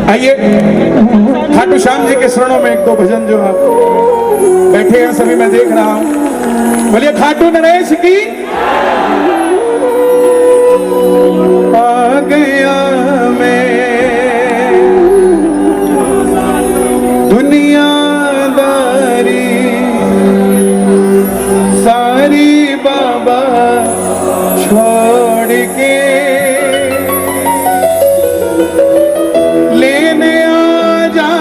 आइए खाटू श्याम जी के शरणों में एक दो भजन जो आप बैठे हैं सभी मैं देख रहा हूं। बोलिए खाटू नरेश की। आ गया मैं दुनियादारी सारी बाबा छोड़ के लेने आ जा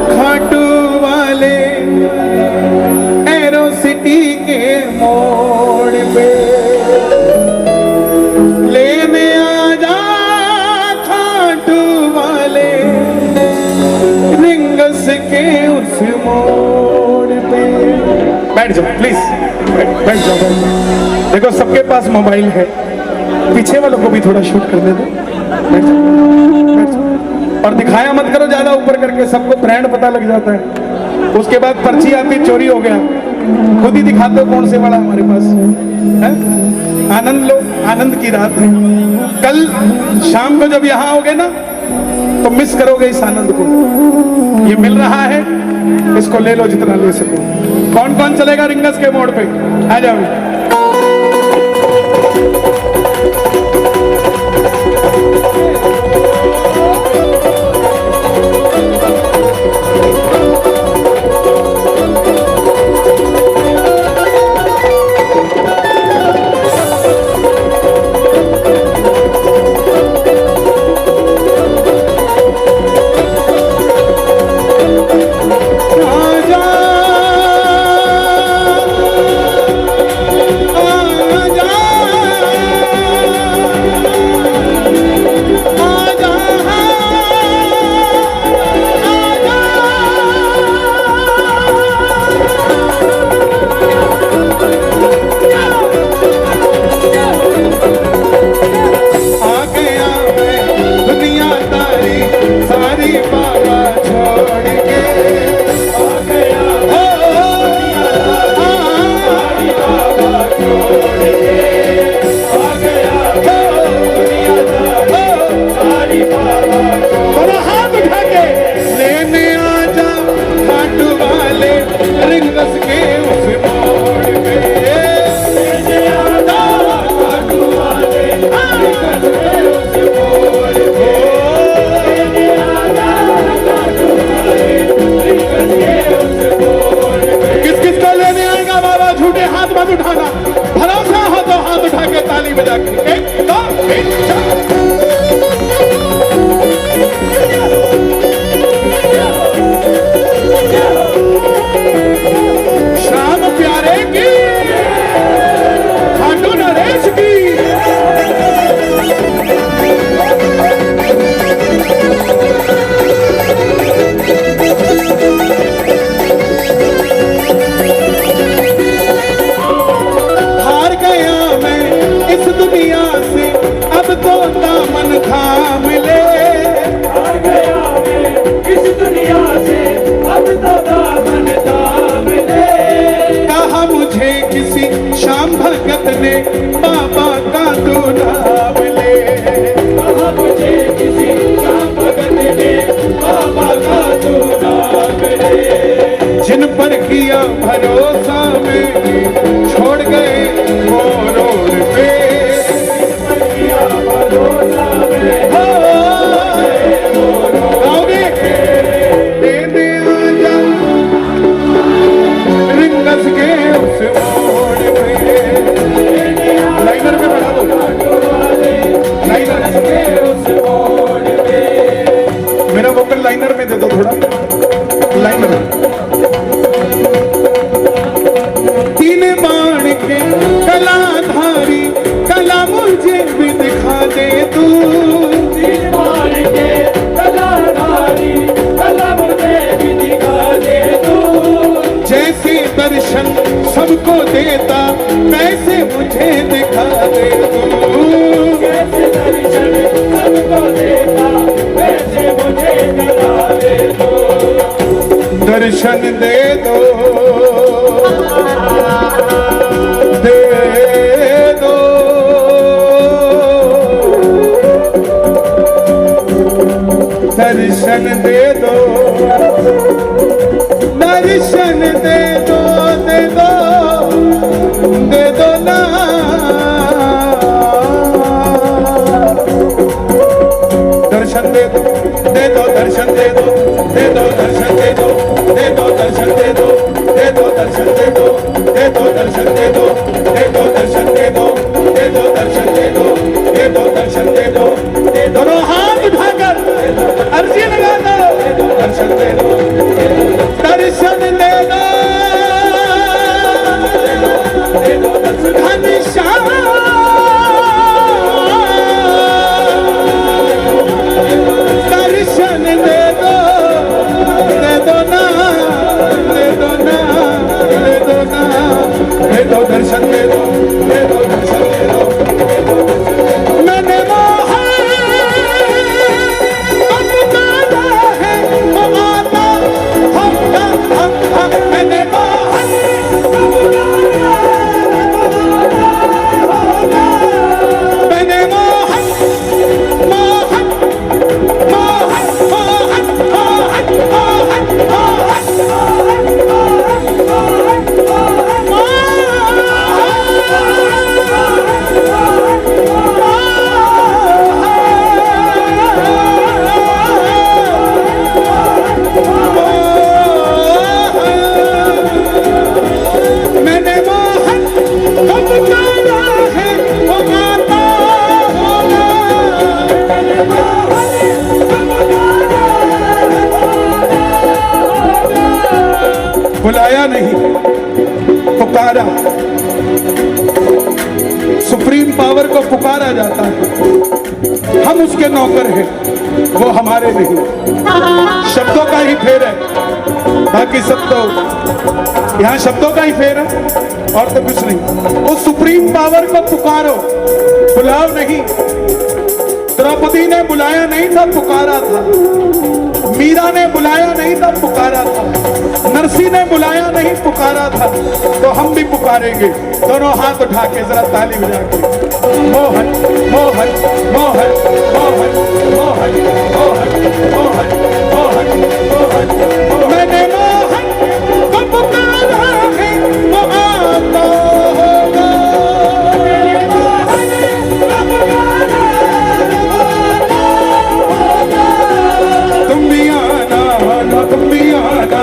खाटू वाले एरो सिटी के मोड़ पे लेने आ जा खाटू वाले रिंगस के उस मोड़ पे। बैठ जाओ प्लीज, बैठ जाओ। देखो सबके पास मोबाइल है, पीछे वालों को भी थोड़ा शूट करने दो। बैठ जाओ। और दिखाया मत करो ज्यादा ऊपर करके, सबको ब्रांड पता लग जाता है। उसके बाद पर्ची आती चोरी हो गया। खुद ही दिखाते हो कौन से वाला हमारे पास है। आनंद लो, आनंद की रात है। कल शाम को जब यहाँ आओगे ना तो मिस करोगे इस आनंद को। ये मिल रहा है, इसको ले लो जितना ले सको। कौन कौन चलेगा रिंगस के मोड़ पे? आ जाओ। उठाना भरोसा हो तो हाथ उठा के ताली बजा के 1 2 3 4। श्याम प्यारे की, खाटू नरेश की। दुनिया से अब तो दामन थाम ले। आ गया मैं इस दुनिया से अब तो दामन थाम ले। कहा मुझे किसी श्याम भगत ने बाबा का तू नाम ले। कहा मुझे किसी श्याम भगत ने बाबा का तू नाम ले। जिन पर किया भरोसा में छोड़ गए वो रोड पे। रिंगस के उस मोड़ पे लाइनर में बढ़ा दो, लाइनर के उस मोड़ पे। मेरा वोकल लाइनर में दे दो थोड़ा, लाइनर में। तीन बाण के कलाधारी कला मुझे भी दिखा दे तू। तीन बाण के कलाधारी कला मुझे भी दिखा दे तू। जैसे दर्शन सबको देता वैसे मुझे दिखा दे तू। जैसे दर्शन सबको देता वैसे मुझे दिखा दे तू। दर्शन दे दो, दे दो। दर्शन दे दो, दर्शन दे दो, दे दो, दे दो ना। दर्शन दे दो, दे दो दर्शन दे दो, दे दो दर्शन दे दो, दे दो दर्शन दे दो, दे दो दर्शन दे दो, दे दो दर्शन दे दो, दे दो दर्शन दे दो, दे दो दर्शन दे दो, दे दो दर्शन दे दो। दोनों हाथ उठाकर अर्जी लगा दो, दर्शन दे दो, दर्शन दे दो, घनश्याम दर्शन दे दो, दे दो ना, दे दो ना, दे दो ना, दे दो दर्शन दे दो, दे दो दर्शन दे दो। मैंने बुलाया नहीं, पुकारा। सुप्रीम पावर को पुकारा जाता है, हम उसके नौकर हैं, वो हमारे नहीं। शब्दों का ही फेर है, बाकी सब तो यहाँ शब्दों का ही फेर है और तो कुछ नहीं। उस सुप्रीम पावर को पुकारो, बुलाओ नहीं। द्रौपदी ने बुलाया नहीं था, पुकारा था। मीरा ने बुलाया नहीं था, पुकारा था। नरसी ने बुलाया नहीं, पुकारा था। तो हम भी पुकारेंगे, दोनों हाथ उठा के जरा ताली बजा के। मोहन मोहन मोहन मोहन मोहन मोहन मोहन मोहन मोहन। मैंने मोहन को पुकारा है, वो आता होगा। तुम भी आना, तुम भी आना,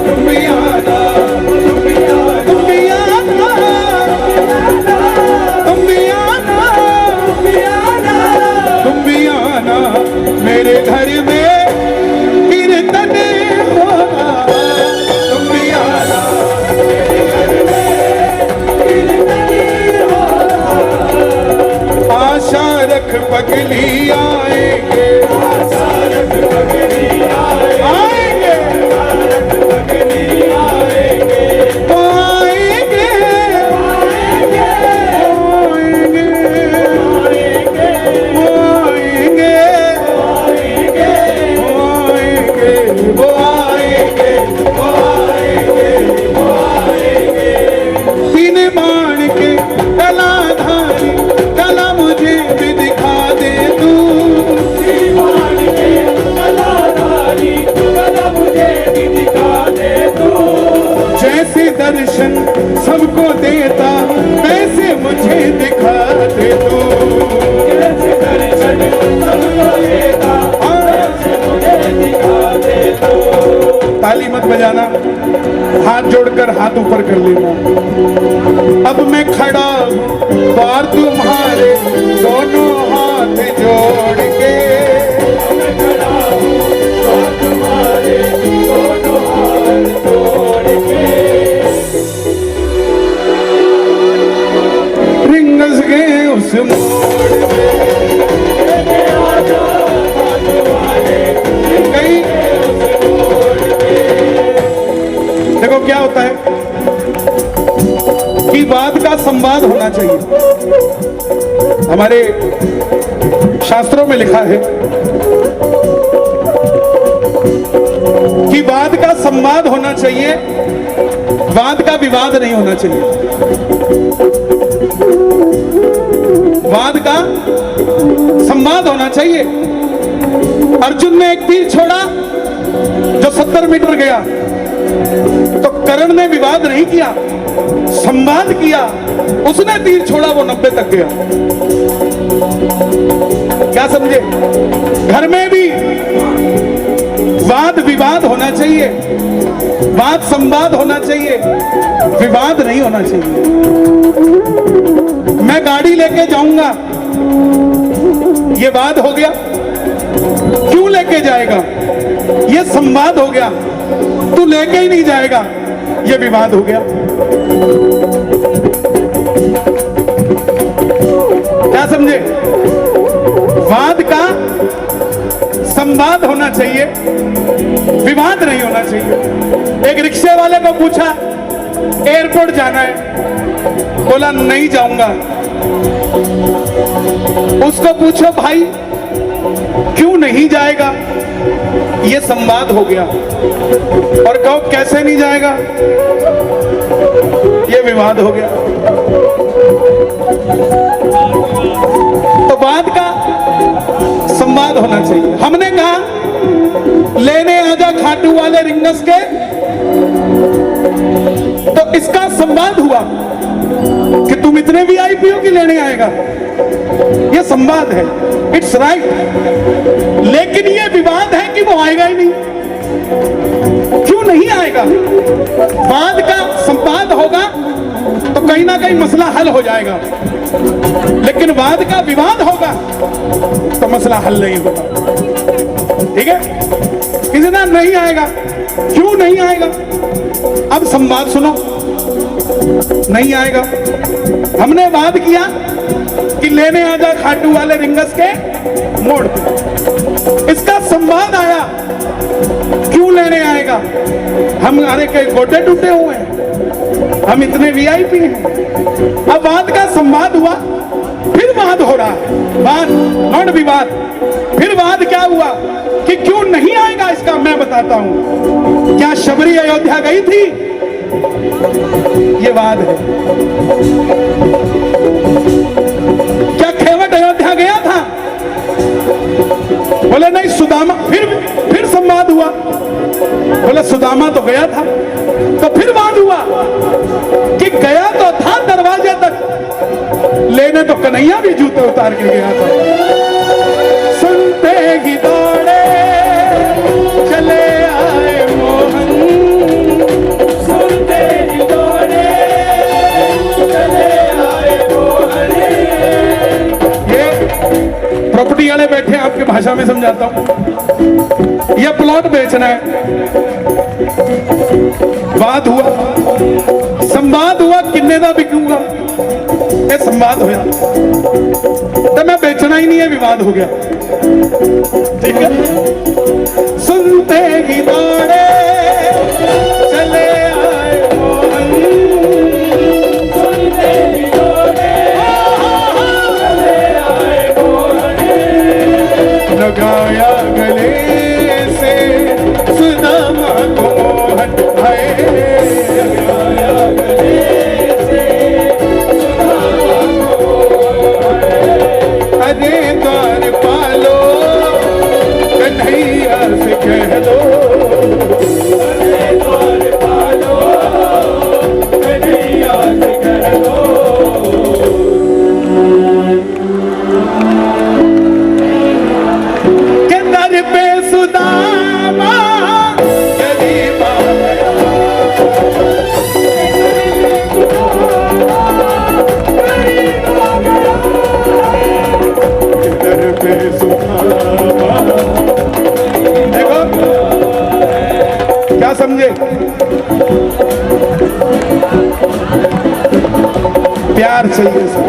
तुम भी आना, तुम भी आना, तुम भी आना, तुम भी आना, तुम भी आना मेरे घर में कीर्तन होगा। तुम भी आना मेरे घर में कीर्तन होगा। आशा रख पगली आएंगे, आशा रख पगली आएंगे, दर्शन सबको देता, वैसे मुझे दिखा दे तू। जैसे दर्शन सबको देता, वैसे मुझे दिखा दे तू। ताली मत बजाना, हाथ जोड़कर हाथ ऊपर कर लेना। अब मैं खड़ा बार तुम्हारे दोनों हाथ जोड़ के, मैं खड़ा बार तुम्हारे दोनों हाथ जोड़ के। रिंगस गए उस मोड़ पे, कहीं देखो क्या होता है कि वाद का संवाद होना चाहिए। हमारे शास्त्रों में लिखा है कि वाद का संवाद होना चाहिए, वाद का विवाद नहीं होना चाहिए। वाद का संवाद होना चाहिए, अर्जुन ने एक तीर छोड़ा जो 70 मीटर गया, तो कर्ण ने विवाद नहीं किया, संवाद किया। उसने तीर छोड़ा, वो 90 तक गया। क्या समझे? घर में भी वाद विवाद होना चाहिए, वाद संवाद होना चाहिए, विवाद नहीं होना चाहिए। मैं गाड़ी लेके जाऊंगा, ये वाद हो गया। क्यों लेके जाएगा, ये संवाद हो गया। तू लेके ही नहीं जाएगा, ये विवाद हो गया। क्या समझे? वाद का संवाद होना चाहिए, विवाद नहीं होना चाहिए। एक रिक्शे वाले को पूछा एयरपोर्ट जाना है, बोला नहीं जाऊंगा। उसको पूछो भाई क्यों नहीं जाएगा, ये संवाद हो गया। और कहो कैसे नहीं जाएगा, ये विवाद हो गया। तो वाद का संवाद होना चाहिए। हमने कहा लेने आजा खाटू वाले रिंगस के, तो इसका संवाद हुआ कि तुम इतने वीआईपी हो कि लेने आएगा, ये संवाद है, इट्स राइट। लेकिन ये विवाद है कि वो आएगा ही नहीं। क्यों नहीं आएगा? वाद का संवाद होगा तो कहीं ना कहीं मसला हल हो जाएगा, लेकिन वाद का विवाद होगा तो मसला हल नहीं होगा। ठीक है? किसी ना नहीं आएगा, क्यों नहीं आएगा? अब संवाद सुनो, नहीं आएगा। हमने वाद किया कि लेने आजा खाटू वाले रिंगस के मोड़ पे, इसका संवाद आया क्यों लेने आएगा, हमारे कई गोटे टूटे हुए हैं, हम इतने वीआईपी हैं। अब वाद का संवाद हुआ, फिर वाद हो रहा है, वाद नॉट विवाद। फिर वाद क्या हुआ कि क्यों नहीं आएगा, इसका मैं बताता हूं। क्या शबरी अयोध्या गई थी, ये वाद है। क्या खेवट अयोध्या गया था, बोले नहीं सुदामा। फिर संवाद हुआ, बोले सुदामा तो गया था। तो फिर वाद हुआ कि गया तो था दरवाजे तक, लेने तो कन्हैया भी जूते उतार के गया था। सुनते ही दौड़े चले आए मोहन, सुनते ही दौड़े चले आए मोहन। ये प्रॉपर्टी वाले बैठे, आपकी भाषा में समझाता हूं। यह प्लॉट बेचना है, वाद हुआ, संवाद हुआ, किन्ने दा बिकूंगा, ये संवाद होया। तो मैं बेचना ही नहीं है, विवाद हो गया। ठीक है? सुनते ही दौड़े चले आए मोहन, सुनते ही दौड़े चले आए मोहन। लगाया गले से सुदामा को मोहन, लगाया गले से सुदामा को मोहन। अरे द्वार पालो कन्हैया से कह दो, अरे द्वार पालो कन्हैया से कह दो। के दर पे सुदामा गरीब आ गया, गरीब आ गया। के दर पे सुदामा, देखो क्या समझे? प्यार चाहिए सर,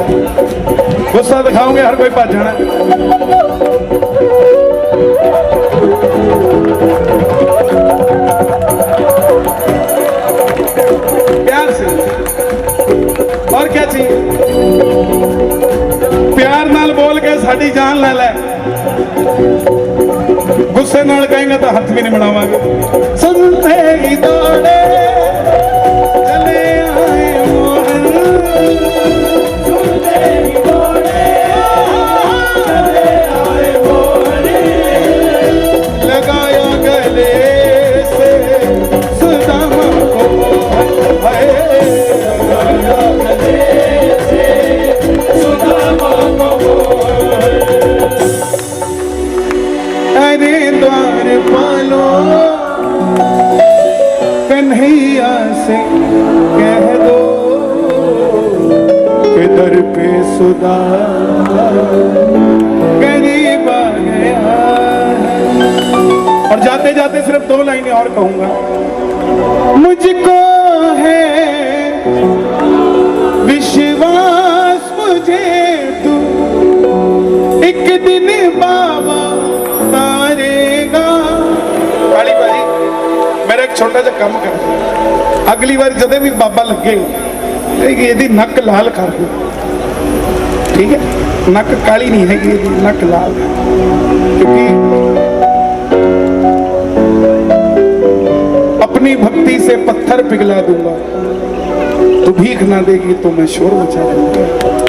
गुस्सा दिखाओगे हर कोई पास जाना। प्यार से, और क्या चाहिए? प्यार नाल बोल के साड़ी जान ले ले, गुस्से नाल कहेंगे तो हाथ भी नहीं बढ़ावांगे। सुनते ही दौड़े चले आए मोहन, सुनते ही दौड़े चले आए मोहन। द्वार पालो, कन्हैया से कह दो कि दर पे सुधार गरीब आ गया। और जाते जाते सिर्फ 2 लाइनें और कहूंगा। मुझको है विश्वास मुझे तू एक दिन बाबा तारेगा। काली भाई मेरा एक छोटा सा काम कर, अगली बार जदे भी बाबा लगे यदि नक लाल कर दो, ठीक है? नक काली नहीं है, नक लाल, क्योंकि अपनी भक्ति से पत्थर पिघला दूंगा, तो भीख ना देगी तो मैं शोर मचा दूंगा।